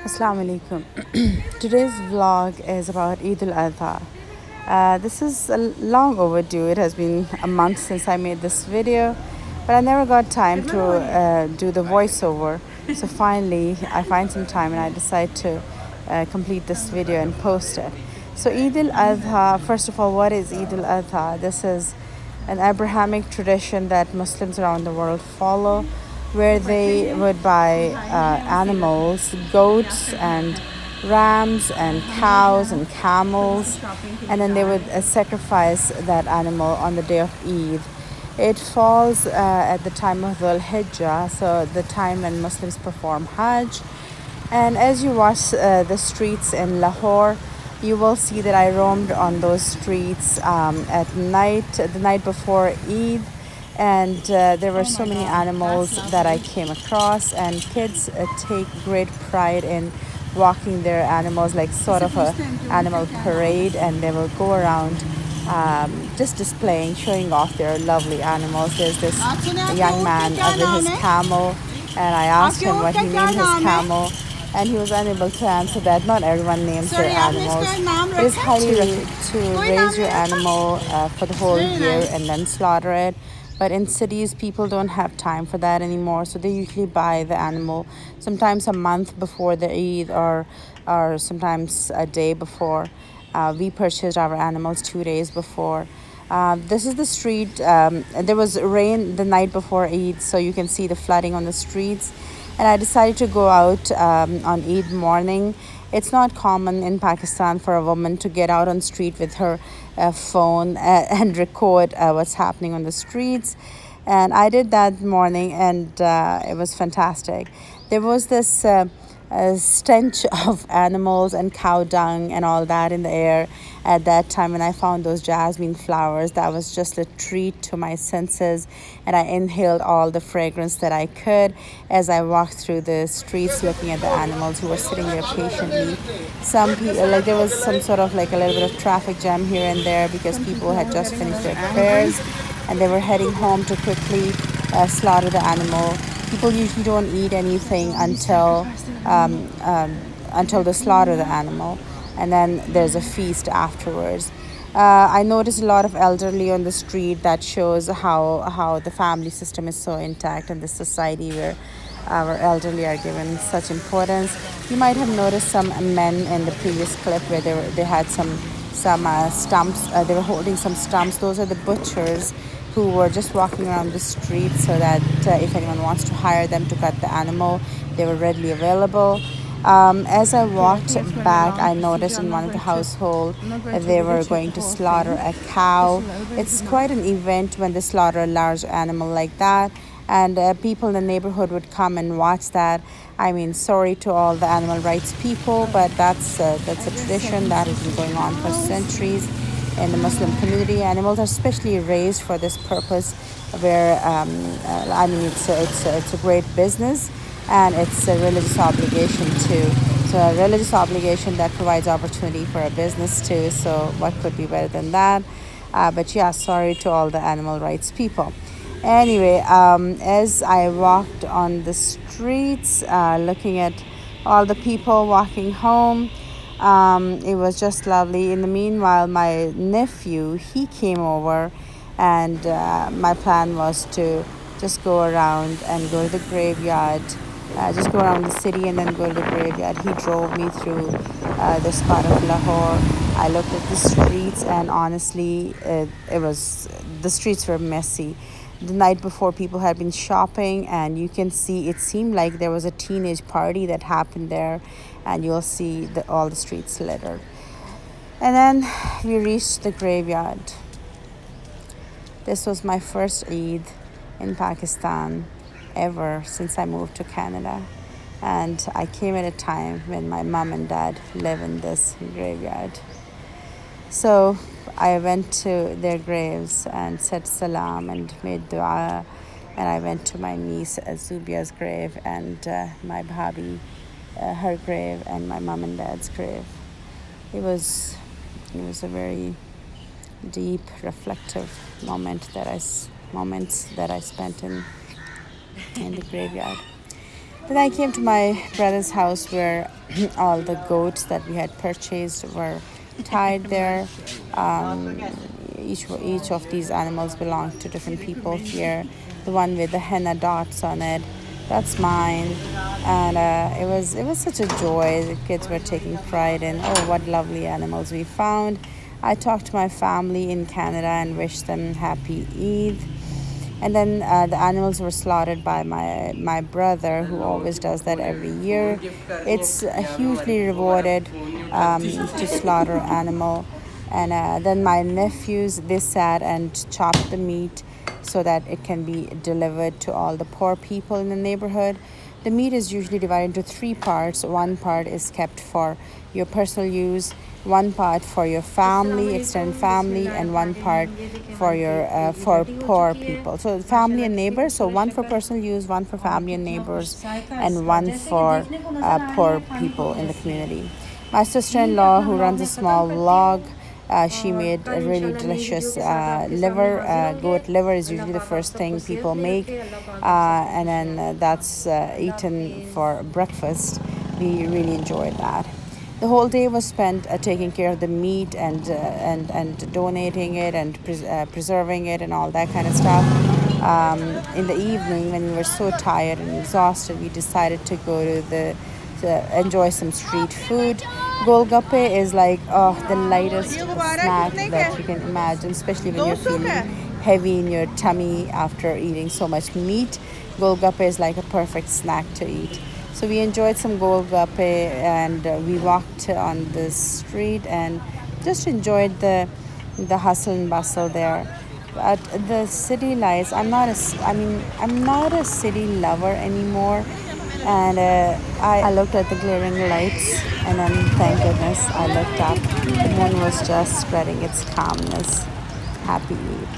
Assalamu alaikum. Today's vlog is about Eid al Adha. This is long overdue. It has been a month since I made this video, but I never got time to do the voiceover. So finally, I find some time and I decide to complete this video and post it. So Eid al Adha, first of all, what is Eid al Adha? This is an Abrahamic tradition that Muslims around the world follow, where they would buy animals, goats and rams and cows and camels, and then they would sacrifice that animal on the day of Eid. It falls at the time of Dhul Hijjah, so the time when Muslims perform Hajj. And as you watch the streets in Lahore, you will see that I roamed on those streets at night, the night before Eid, and there were so many animals that I came across, and kids take great pride in walking their animals, like sort of a animal parade, and they will go around just displaying, showing off their lovely animals. There's this young man with his camel, and I asked him what he named his camel, and he was unable to answer that. Not everyone names their animals. It is highly recommended to raise your animal for the whole year and then slaughter it. But in cities, people don't have time for that anymore, so they usually buy the animal sometimes a month before the Eid, or sometimes a day before. We purchased our animals 2 days before. This is the street. There was rain the night before Eid, so you can see the flooding on the streets. And I decided to go out on Eid morning. It's not common in Pakistan for a woman to get out on street with her phone and record what's happening on the streets. And I did that morning, and it was fantastic. There was this stench of animals and cow dung and all that in the air at that time, and I found those jasmine flowers. That was just a treat to my senses, and I inhaled all the fragrance that I could as I walked through the streets looking at the animals who were sitting there patiently. Some people, like, there was some sort of like a little bit of traffic jam here and there because people had just finished their prayers and they were heading home to quickly slaughter the animal. People usually don't eat anything until they slaughter the animal, and then there's a feast afterwards. I noticed a lot of elderly on the street. That shows how the family system is so intact in this society where our elderly are given such importance. You might have noticed some men in the previous clip where they had some stumps. They were holding some stumps. Those are the butchers who were just walking around the street, so that if anyone wants to hire them to cut the animal, they were readily available. As I walked back, I noticed in one of the households they were going to slaughter a cow. It's quite an event when they slaughter a large animal like that, and people in the neighborhood would come and watch that. I mean, sorry to all the animal rights people, but that's a tradition that has been going on for centuries in the Muslim community. Animals are specially raised for this purpose, where I mean, it's a great business, and it's a religious obligation too. So a religious obligation that provides opportunity for a business too. So what could be better than that? But yeah, sorry to all the animal rights people. Anyway, as I walked on the streets, looking at all the people walking home, it was just lovely. In the meanwhile, my nephew, he came over, and my plan was to just go around and go to the graveyard, just go around the city and then go to the graveyard. He drove me through this part of Lahore. I looked at the streets, and honestly, the streets were messy. The night before, people had been shopping, and you can see it seemed like there was a teenage party that happened there, and you'll see all the streets littered. And then we reached the graveyard. This was my first Eid in Pakistan ever since I moved to Canada, and I came at a time when my mom and dad live in this graveyard. So I went to their graves and said salam and made dua, and I went to my niece Zubia's grave, and my bhabi, her grave, and my mom and dad's grave. It was a very deep, reflective moments that I spent in the graveyard. Then I came to my brother's house where all the goats that we had purchased were tied there. Um, each of these animals belong to different people here. The one with the henna dots on it, that's mine, and it was such a joy. The kids were taking pride in, oh, what lovely animals we found. I talked to my family in Canada and wished them happy Eid. And then the animals were slaughtered by my brother, who always does that every year. It's hugely rewarded to slaughter animal. And then my nephews, they sat and chopped the meat so that it can be delivered to all the poor people in the neighborhood. The meat is usually divided into three parts. One part is kept for your personal use, one part for your family, extended family, and one part for your for poor people. So family and neighbors. So one for personal use, one for family and neighbors, and one for poor people in the community. My sister-in-law, who runs a small vlog, she made a really delicious liver. Goat liver is usually the first thing people make, and then that's eaten for breakfast. We really enjoyed that. The whole day was spent taking care of the meat and donating it and preserving it and all that kind of stuff. In the evening, when we were so tired and exhausted, we decided to go to enjoy some street food. Golgappe is like the lightest snack that you can imagine, especially when you're feeling heavy in your tummy after eating so much meat. Golgappe is like a perfect snack to eat. So we enjoyed some golgappe, and we walked on the street and just enjoyed the hustle and bustle there. But the city lights, I'm not a city lover anymore, and I looked at the glaring lights, and then thank goodness I looked up. The moon was just spreading its calmness. Happy Eid.